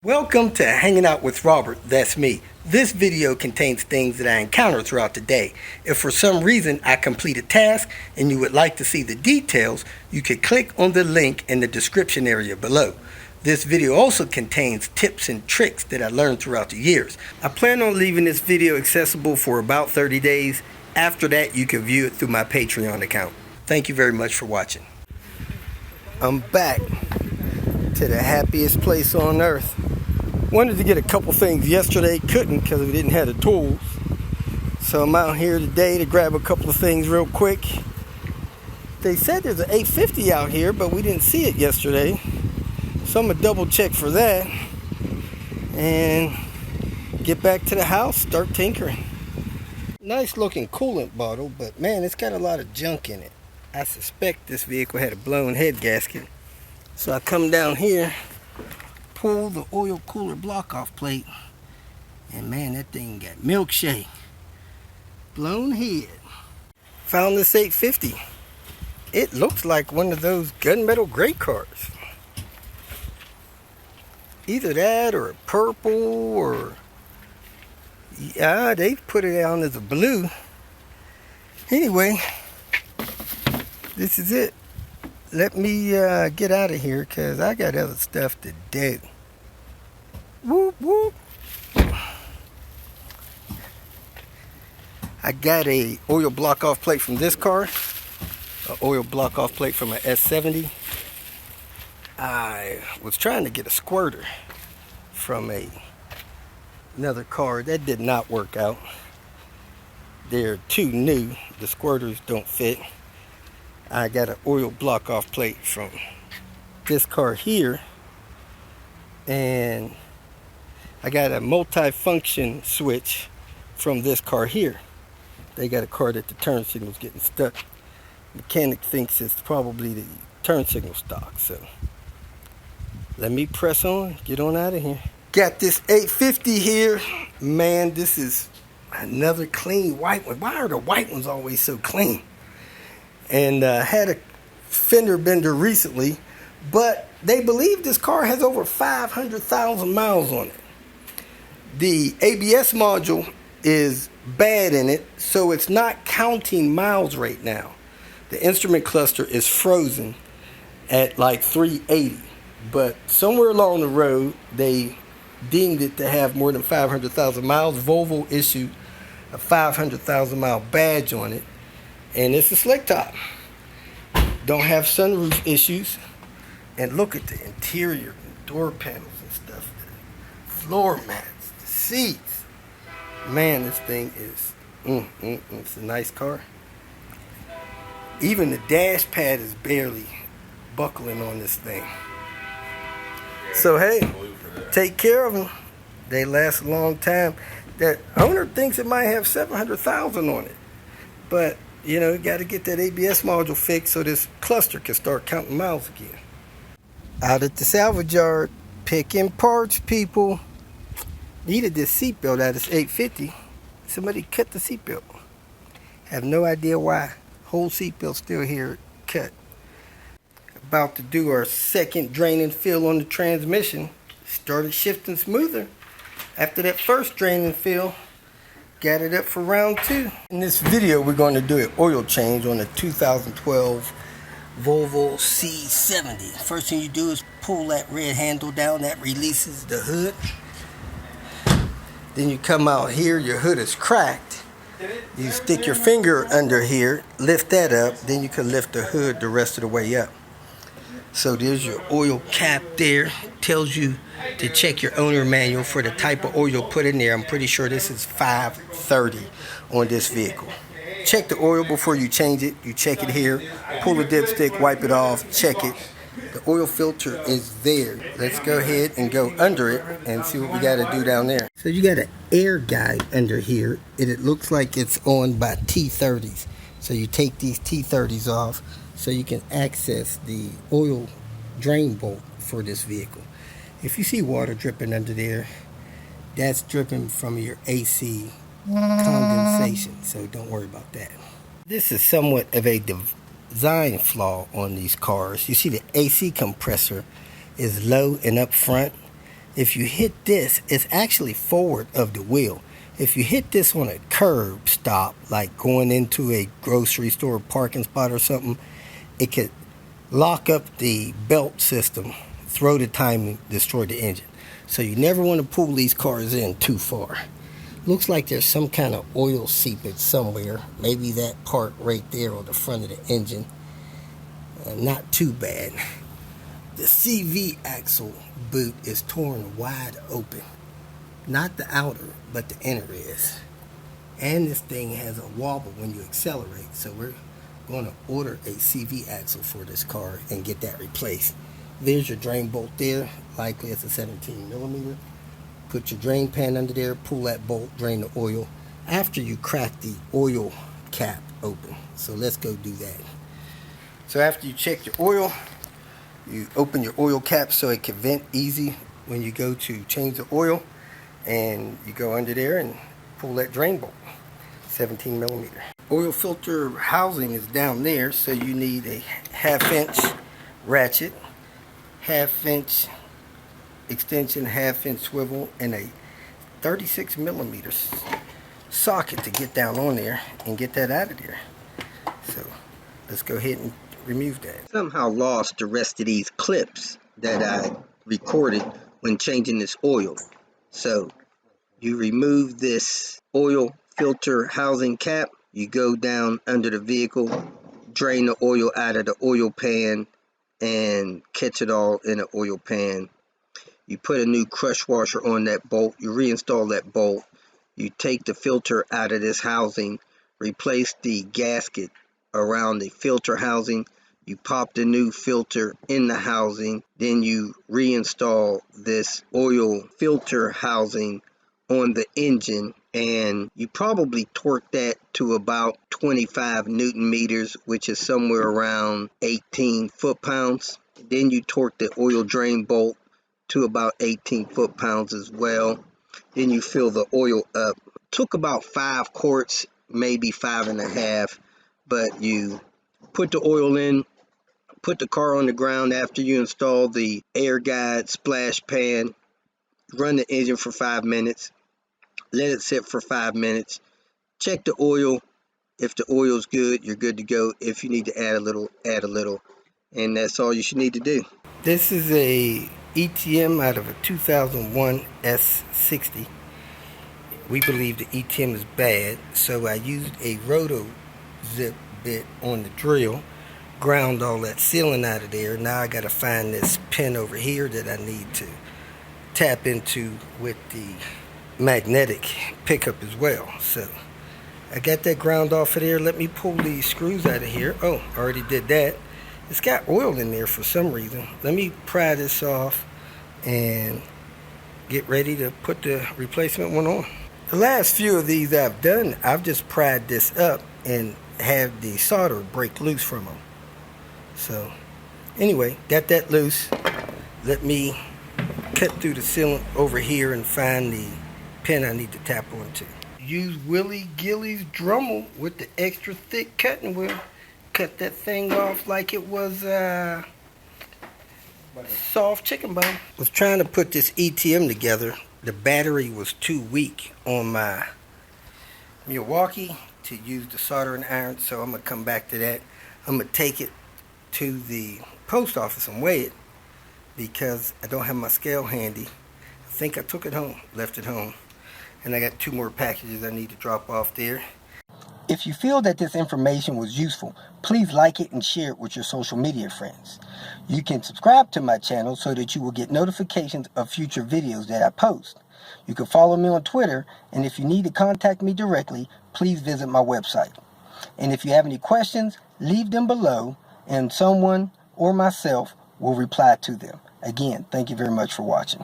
Welcome to Hanging Out with Robert, that's me. This video contains things that I encounter throughout the day. If for some reason I complete a task and you would like to see the details, you can click on the link in the description area below. This video also contains tips and tricks that I learned throughout the years. I plan on leaving this video accessible for about 30 days. After that, you can view it through my Patreon account. Thank you very much for watching. I'm back to the happiest place on earth. Wanted to get a couple things yesterday, couldn't because we didn't have the tools. So I'm out here today to grab a couple of things real quick. They said there's an 850 out here, but we didn't see it yesterday. So I'm gonna double check for that and get back to the house, start tinkering. Nice looking coolant bottle, but man, it's got a lot of junk in it. I suspect this vehicle had a blown head gasket. So I come down here, pull the oil cooler block off plate, and man, that thing got milkshake. Blown head. Found this 850. It looks like one of those gunmetal gray cars. Either that or a purple or... yeah, they put it on as a blue. Anyway, this is it. Let me get out of here because I got other stuff to do. Whoop, whoop. I got a oil block off plate from this car. An oil block off plate from an S70. I was trying to get a squirter from another car. That did not work out. They're too new. The squirters don't fit. I got an oil block off plate from this car here, and I got a multi-function switch from this car here. They got a car that the turn signal's getting stuck. Mechanic thinks it's probably the turn signal stock, so let me press on, get on out of here. Got this 850 here. Man, this is another clean white one. Why are the white ones always so clean? And had a fender bender recently, but they believe this car has over 500,000 miles on it. The ABS module is bad in it, so it's not counting miles right now. The instrument cluster is frozen at like 380, but somewhere along the road they deemed it to have more than 500,000 miles. Volvo issued a 500,000 mile badge on it. And it's a slick top. Don't have sunroof issues. And look at the interior, door panels and stuff. The floor mats, the seats. Man, this thing is, it's a nice car. Even the dash pad is barely buckling on this thing. So hey, take care of them. They last a long time. That owner thinks it might have 700,000 on it. But you know, you got to get that ABS module fixed so this cluster can start counting miles again. Out at the salvage yard, picking parts, people. Needed this seatbelt out of this 850. Somebody cut the seatbelt. Have no idea why. Whole seatbelt still here, cut. About to do our second drain and fill on the transmission. Started shifting smoother after that first drain and fill. Got it up for round 2. In this video, we're going to do an oil change on a 2012 Volvo C70. First thing you do is pull that red handle down. That releases the hood. Then you come out here. Your hood is cracked. You stick your finger under here, lift that up. Then you can lift the hood the rest of the way up. So there's your oil cap there. Tells you to check your owner manual for the type of oil put in there. I'm pretty sure this is 530 on this vehicle. Check the oil before you change it. You check it here. Pull the dipstick, wipe it off, check it. The oil filter is there. Let's go ahead and go under it and see what we got to do down there. So you got an air guide under here, and it looks like it's on by T30s. So you take these T30s off so you can access the oil drain bolt for this vehicle. If you see water dripping under there, that's dripping from your AC condensation, so don't worry about that. This is somewhat of a design flaw on these cars. You see the AC compressor is low and up front, and then you come out here, your hood is cracked. You stick your finger under here, lift that up. Then you can lift the hood the rest of the way up. So there's your oil cap there. Tells you to check your owner manual for the type of oil put in there. I'm pretty sure this is 530 on this vehicle. This is somewhat of a design flaw on these cars. You see the AC compressor is low and up front, If you hit this, it's actually forward of the wheel. If you hit this on a curb stop, like going into a grocery store parking spot or something, it could lock up the belt system, throw the timing, destroy the engine. So you never want to pull these cars in too far. Looks like there's some kind of oil seepage somewhere. Maybe that part right there on the front of the engine. Not too bad. The CV axle boot is torn wide open. Not the outer, but the inner is. And this thing has a wobble when you accelerate. So we're going to order a CV axle for this car and get that replaced. There's your drain bolt there. Likely it's a 17 millimeter. Put your drain pan under there, pull that bolt, drain the oil after you crack the oil cap open. So let's go do that. So after you check your oil, you open your oil cap so it can vent easy when you go to change the oil, and you go under there and pull that drain bolt, 17 millimeter. Oil filter housing is down there, so you need a 1/2 inch ratchet, 1/2 inch extension, 1/2 inch swivel, and a 36 millimeter socket to get down on there and get that out of there. So let's go ahead and remove that. Somehow lost the rest of these clips that I recorded when changing this oil. So you remove this oil filter housing cap, you go down under the vehicle, drain the oil out of the oil pan and catch it all in the oil pan. You put a new crush washer on that bolt, you reinstall that bolt, you take the filter out of this housing, replace the gasket around the filter housing, you pop the new filter in the housing, then you reinstall this oil filter housing on the engine, and you probably torque that to about 25 Newton meters, which is somewhere around 18 foot-pounds. Then you torque the oil drain bolt to about 18 foot-pounds as well. Then you fill the oil up. Took about 5 quarts, maybe 5.5, but you put the oil in, put the car on the ground after you install the air guide splash pan, run the engine for 5 minutes, let it sit for 5 minutes, check the oil. If the oil's good, you're good to go. If you need to add a little, add a little. And that's all you should need to do. This is a ETM out of a 2001 S60. We believe the ETM is bad, so I used a roto zip bit on the drill, ground all that sealing out of there. Now I got to find this pin over here that I need to tap into with the magnetic pickup as well. So I got that ground off of there. Let me pull these screws out of here. Oh, I already did that. It's got oil in there for some reason. Let me pry this off and get ready to put the replacement one on. The last few of these I've done, I've just pried this up and have the solder break loose from them. So anyway, got that loose. Let me cut through the sealant over here and find the pin I need to tap onto. Use Willie Gillies Dremel with the extra thick cutting wheel. Cut that thing off like it was soft chicken bone. Was trying to put this ETM together. The battery was too weak on my Milwaukee to use the soldering iron, so I'm gonna come back to that. I'm gonna take it to the post office and weigh it because I don't have my scale handy. I think I took it home, left it home, and I got 2 more packages I need to drop off there. If you feel that this information was useful, please like it and share it with your social media friends. You can subscribe to my channel so that you will get notifications of future videos that I post. You can follow me on Twitter, and if you need to contact me directly, please visit my website. And if you have any questions, leave them below, and someone or myself will reply to them. Again, thank you very much for watching.